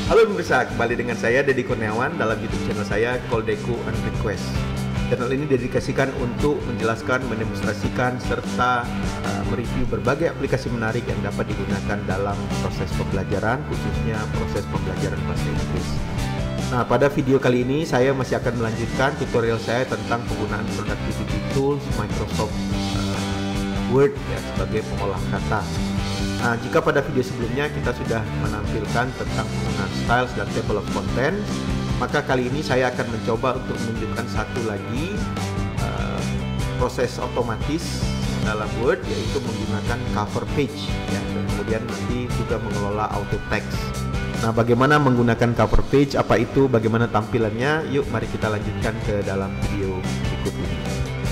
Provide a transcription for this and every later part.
Halo pemirsa, kembali dengan saya Deddy Kurniawan dalam YouTube channel saya Koldeku and Request. Channel ini dedikasikan untuk menjelaskan, mendemonstrasikan, serta mereview berbagai aplikasi menarik yang dapat digunakan dalam proses pembelajaran, khususnya proses pembelajaran bahasa Inggris. Nah, pada video kali ini saya masih akan melanjutkan tutorial saya tentang penggunaan productivity tools Microsoft Word ya, sebagai pengolah kata. Nah, jika pada video sebelumnya kita sudah menampilkan tentang penggunaan styles dan table of content, maka kali ini saya akan mencoba untuk menunjukkan satu lagi proses otomatis dalam Word, yaitu menggunakan cover page ya, dan kemudian nanti juga mengelola auto text. Nah, bagaimana menggunakan cover page, apa itu, bagaimana tampilannya? Yuk mari kita lanjutkan ke dalam video berikut ini.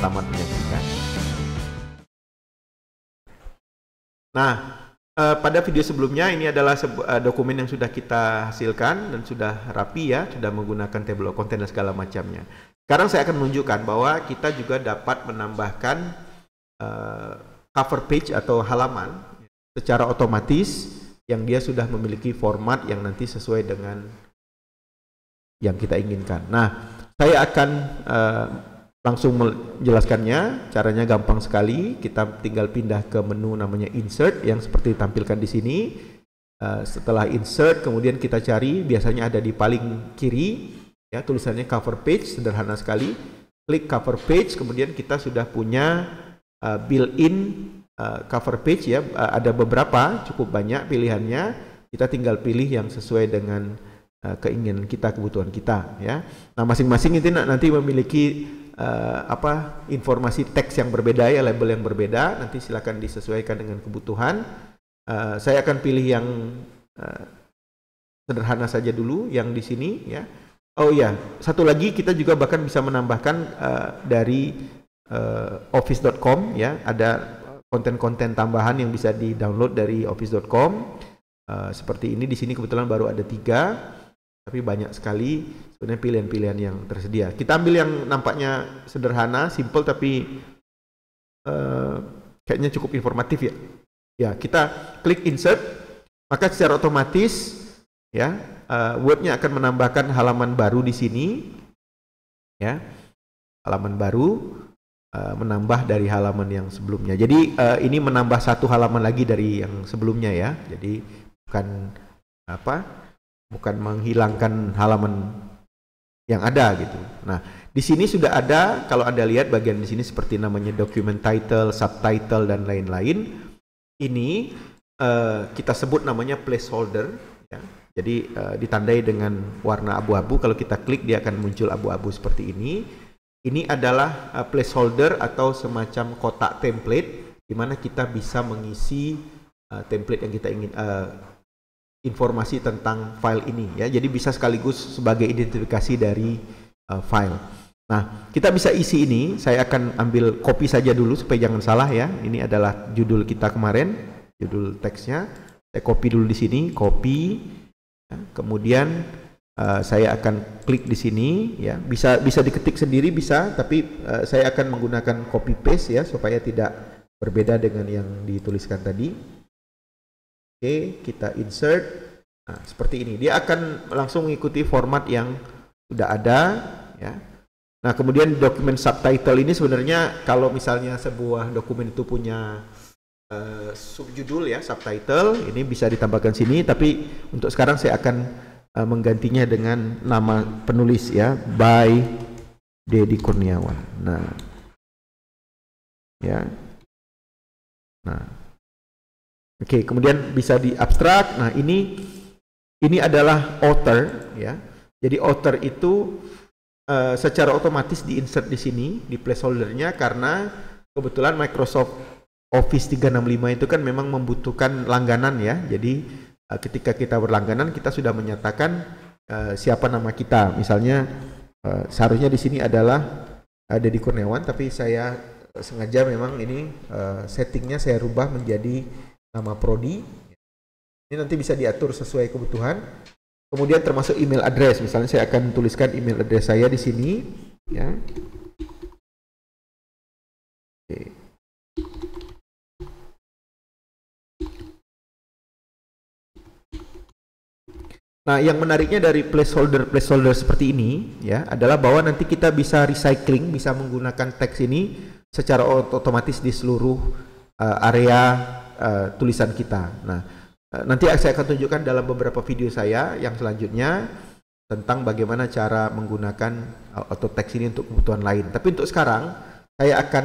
Selamat menyaksikan. Nah, pada video sebelumnya ini adalah dokumen yang sudah kita hasilkan dan sudah rapi ya, sudah menggunakan table of content dan segala macamnya. Sekarang saya akan menunjukkan bahwa kita juga dapat menambahkan cover page atau halaman secara otomatis yang dia sudah memiliki format yang nanti sesuai dengan yang kita inginkan. Nah, saya akan langsung menjelaskannya. Caranya gampang sekali. Kita tinggal pindah ke menu namanya Insert yang seperti ditampilkan di sini. Setelah Insert, kemudian kita cari, biasanya ada di paling kiri, ya, tulisannya Cover Page, sederhana sekali. Klik Cover Page, kemudian kita sudah punya built-in cover page ya. Ada beberapa, cukup banyak pilihannya. Kita tinggal pilih yang sesuai dengan keinginan kita, kebutuhan kita, ya. Nah, masing-masing itu nanti memiliki informasi teks yang berbeda ya, label yang berbeda. Nanti silakan disesuaikan dengan kebutuhan. Saya akan pilih yang sederhana saja dulu, yang di sini ya. Oh ya, satu lagi kita juga bahkan bisa menambahkan dari office.com ya, ada konten-konten tambahan yang bisa di-download dari office.com. Seperti ini, di sini kebetulan baru ada 3. Tapi banyak sekali sebenarnya pilihan-pilihan yang tersedia. Kita ambil yang nampaknya sederhana, simple, tapi kayaknya cukup informatif ya. Ya, kita klik Insert, maka secara otomatis ya Word-nya akan menambahkan halaman baru di sini. Ya, halaman baru menambah dari halaman yang sebelumnya. Jadi ini menambah satu halaman lagi dari yang sebelumnya ya. Jadi bukan menghilangkan halaman yang ada gitu. Nah, di sini sudah ada, kalau Anda lihat bagian di sini seperti namanya document title, subtitle dan lain-lain. Ini kita sebut namanya placeholder ya. Jadi ditandai dengan warna abu-abu. Kalau kita klik dia akan muncul abu-abu seperti ini. Ini adalah placeholder atau semacam kotak template di mana kita bisa mengisi template yang kita ingin, informasi tentang file ini ya. Jadi bisa sekaligus sebagai identifikasi dari file. Nah, kita bisa isi ini. Saya akan ambil copy saja dulu supaya jangan salah ya. Ini adalah judul kita kemarin, judul teksnya. Saya copy dulu di sini, copy. Ya, kemudian saya akan klik di sini ya. Bisa diketik sendiri bisa, tapi saya akan menggunakan copy paste ya supaya tidak berbeda dengan yang dituliskan tadi. Oke, kita insert. Nah, seperti ini. Dia akan langsung mengikuti format yang sudah ada ya. Nah, kemudian dokumen subtitle ini sebenarnya kalau misalnya sebuah dokumen itu punya subjudul ya, subtitle, ini bisa ditambahkan sini, tapi untuk sekarang saya akan menggantinya dengan nama penulis ya, by Deddy Kurniawan. Nah. Ya. Nah. Oke, kemudian bisa di abstrak. Nah, ini adalah author ya. Jadi author itu secara otomatis di-insert di sini di placeholder-nya karena kebetulan Microsoft Office 365 itu kan memang membutuhkan langganan ya. Jadi ketika kita berlangganan kita sudah menyatakan siapa nama kita. Misalnya seharusnya di sini adalah Deddy Kurniawan, tapi saya sengaja memang ini settingnya saya rubah menjadi nama prodi. Ini nanti bisa diatur sesuai kebutuhan. Kemudian termasuk email address. Misalnya saya akan tuliskan email address saya di sini ya. Oke. Nah, yang menariknya dari placeholder seperti ini ya adalah bahwa nanti kita bisa recycling, bisa menggunakan teks ini secara otomatis di seluruh area tulisan kita. Nah, nanti saya akan tunjukkan dalam beberapa video saya yang selanjutnya tentang bagaimana cara menggunakan auto text ini untuk kebutuhan lain. Tapi untuk sekarang saya akan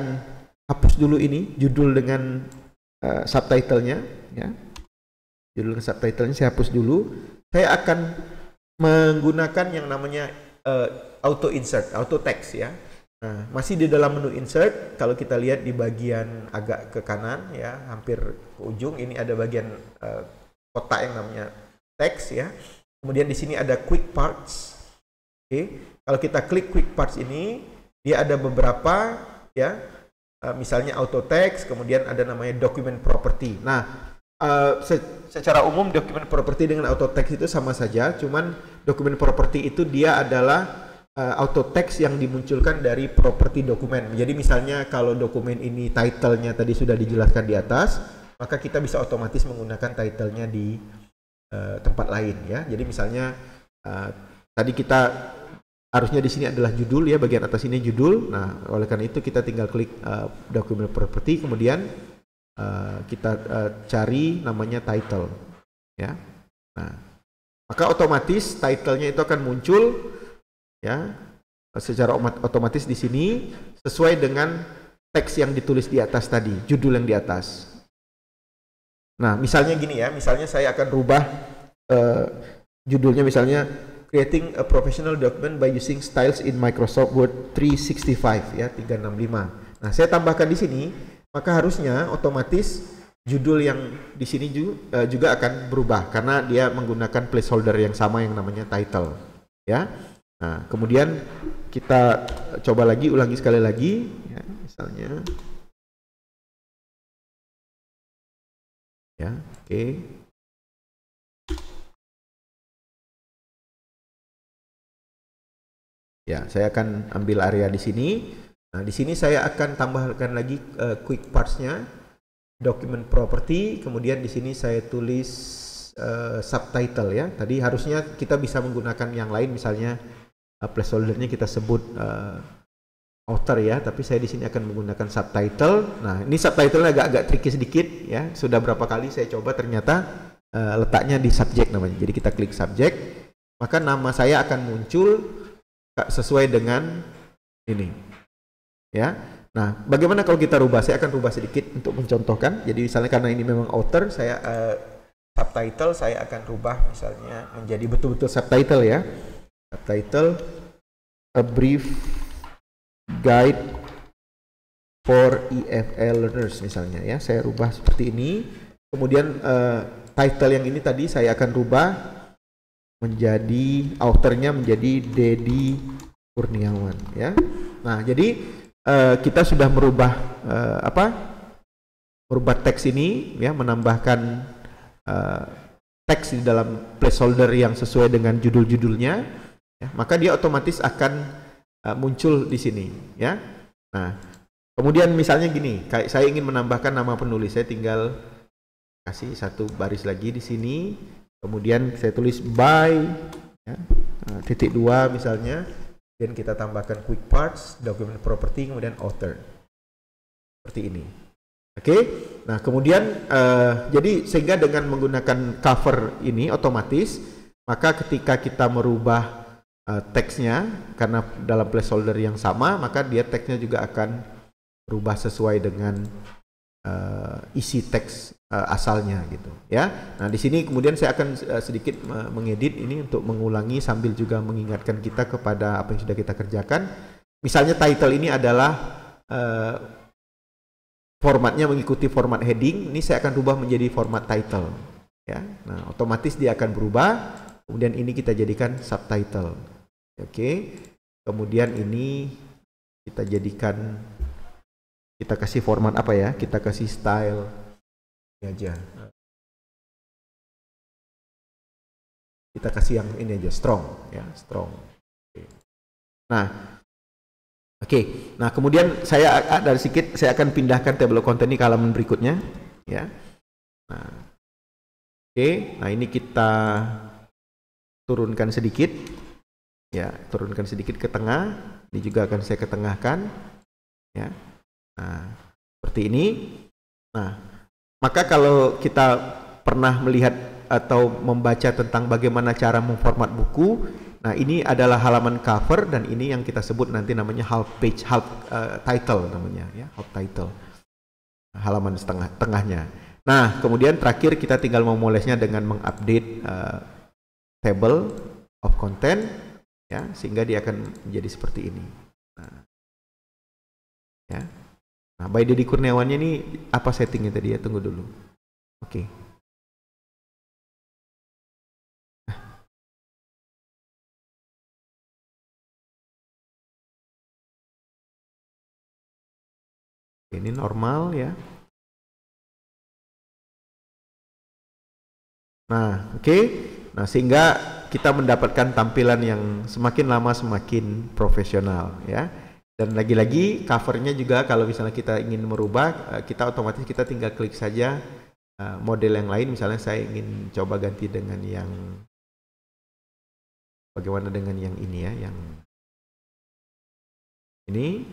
hapus dulu ini judul dengan subtitlenya ya. Judul dengan subtitlenya saya hapus dulu. Saya akan menggunakan yang namanya auto insert, auto text ya. Nah, masih di dalam menu insert. Kalau kita lihat di bagian agak ke kanan ya, hampir ke ujung ini ada bagian kotak yang namanya text ya. Kemudian di sini ada quick parts. Oke, kalau kita klik quick parts ini, dia ada beberapa ya. Misalnya auto text, kemudian ada namanya document property. Nah, secara umum document property dengan auto text itu sama saja, cuman document property itu dia adalah auto text yang dimunculkan dari properti dokumen. Jadi misalnya kalau dokumen ini title-nya tadi sudah dijelaskan di atas, maka kita bisa otomatis menggunakan title-nya di tempat lain ya. Jadi misalnya tadi kita harusnya di sini adalah judul ya, bagian atas ini judul. Nah, oleh karena itu kita tinggal klik document property, kemudian kita cari namanya title ya. Nah, maka otomatis title-nya itu akan muncul ya secara otomatis di sini sesuai dengan teks yang ditulis di atas tadi, judul yang di atas. Nah, misalnya gini ya, misalnya saya akan rubah judulnya misalnya creating a professional document by using styles in Microsoft Word 365 ya, 365. Nah, saya tambahkan di sini, maka harusnya otomatis judul yang di sini juga akan berubah karena dia menggunakan placeholder yang sama yang namanya title ya. Nah, kemudian kita coba lagi, ulangi sekali lagi ya, misalnya ya, oke. Ya, saya akan ambil area di sini. Nah, di sini saya akan tambahkan lagi quick parts-nya, document property, kemudian di sini saya tulis subtitle ya. Tadi harusnya kita bisa menggunakan yang lain, misalnya placeholder-nya kita sebut author ya, tapi saya di sini akan menggunakan subtitle. Nah, ini subtitle-nya agak tricky sedikit ya. Sudah berapa kali saya coba ternyata letaknya di subject namanya. Jadi kita klik subject, maka nama saya akan muncul sesuai dengan ini. Ya. Nah, bagaimana kalau kita rubah? Saya akan rubah sedikit untuk mencontohkan. Jadi misalnya karena ini memang author, saya subtitle saya akan rubah misalnya menjadi betul-betul subtitle ya. Subtitle a brief guide for EFL learners misalnya ya. Saya rubah seperti ini. Kemudian title yang ini tadi saya akan rubah menjadi authornya menjadi Dedi Kurniawan ya. Nah, jadi kita sudah merubah merubah teks ini ya, menambahkan teks di dalam placeholder yang sesuai dengan judul-judulnya ya, maka dia otomatis akan muncul di sini ya. Nah, kemudian misalnya gini, saya ingin menambahkan nama penulis, saya tinggal kasih satu baris lagi di sini, kemudian saya tulis by ya, titik 2 misalnya. Dan kita tambahkan quick parts, document property, kemudian author. Seperti ini. Oke. Nah, kemudian jadi sehingga dengan menggunakan cover ini otomatis, maka ketika kita merubah teksnya karena dalam placeholder yang sama, maka dia teksnya juga akan berubah sesuai dengan isi teks asalnya gitu ya. Nah, di sini kemudian saya akan sedikit mengedit ini untuk mengulangi sambil juga mengingatkan kita kepada apa yang sudah kita kerjakan. Misalnya title ini adalah formatnya mengikuti format heading, ini saya akan rubah menjadi format title ya. Nah, otomatis dia akan berubah. Kemudian ini kita jadikan subtitle. Oke. Kemudian ini kita jadikan, kita kasih format apa ya? Kita kasih style ini aja. Kita kasih yang ini aja, strong ya, strong. Oke. Nah, oke. Nah, kemudian saya ada sedikit, saya akan pindahkan table of content ini ke halaman berikutnya ya. Nah, oke. Nah, ini kita turunkan sedikit, ya, turunkan sedikit ke tengah. Ini juga akan saya ketengahkan, ya. Nah, seperti ini. Nah, maka kalau kita pernah melihat atau membaca tentang bagaimana cara memformat buku, nah ini adalah halaman cover dan ini yang kita sebut nanti namanya half page, half title namanya, ya, half title, halaman tengahnya. Nah, kemudian terakhir kita tinggal memolesnya dengan mengupdate table of content, ya, sehingga dia akan menjadi seperti ini. Nah, ya. Nah, by Deddy Kurniawannya ini apa settingnya tadi ya? Tunggu dulu. Oke. Ini normal ya. Nah, oke. Nah, sehingga kita mendapatkan tampilan yang semakin lama semakin profesional ya. Dan lagi-lagi covernya juga kalau misalnya kita ingin merubah, kita otomatis kita tinggal klik saja model yang lain. Misalnya saya ingin coba ganti dengan yang bagaimana dengan yang ini ya, yang ini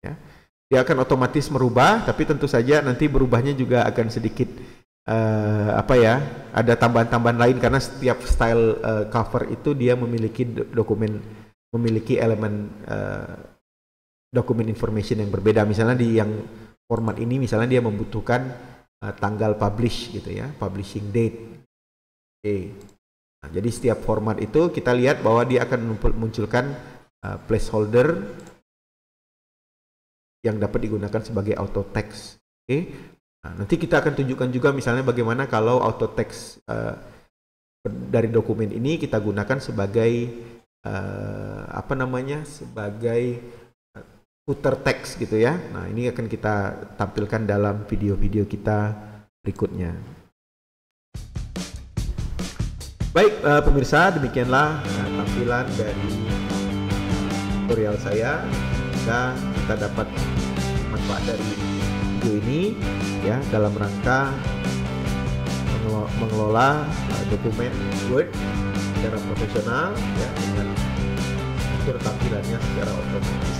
ya. Dia akan otomatis merubah, tapi tentu saja nanti berubahnya juga akan sedikit apa ya, ada tambahan-tambahan lain karena setiap style cover itu dia memiliki memiliki elemen dokumen information yang berbeda. Misalnya di yang format ini misalnya dia membutuhkan tanggal publish gitu ya, publishing date. Oke. Nah, jadi setiap format itu kita lihat bahwa dia akan munculkan placeholder yang dapat digunakan sebagai auto text. Oke. Nah, nanti kita akan tunjukkan juga misalnya bagaimana kalau auto text dari dokumen ini kita gunakan sebagai apa namanya, sebagai footer text gitu ya. Nah, ini akan kita tampilkan dalam video-video kita berikutnya. Baik pemirsa, demikianlah tampilan dari tutorial saya. Semoga kita dapat manfaat dari video ini ya dalam rangka mengelola dokumen Word secara profesional ya, dengan atur tampilannya secara otomatis.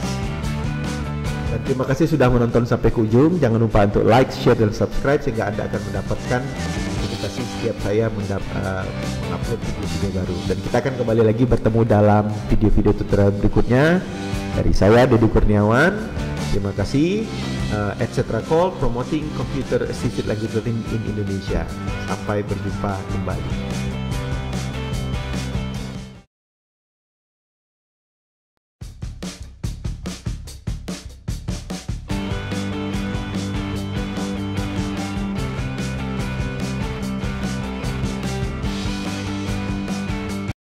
Dan terima kasih sudah menonton sampai ke ujung. Jangan lupa untuk like, share, dan subscribe sehingga Anda akan mendapatkan notifikasi setiap saya mengupload video-video baru. Dan kita akan kembali lagi bertemu dalam video-video tutorial berikutnya. Dari saya, Deddy Kurniawan. Terima kasih. Etc. Call, Promoting Computer Assisted Language Learning in Indonesia. Sampai berjumpa kembali.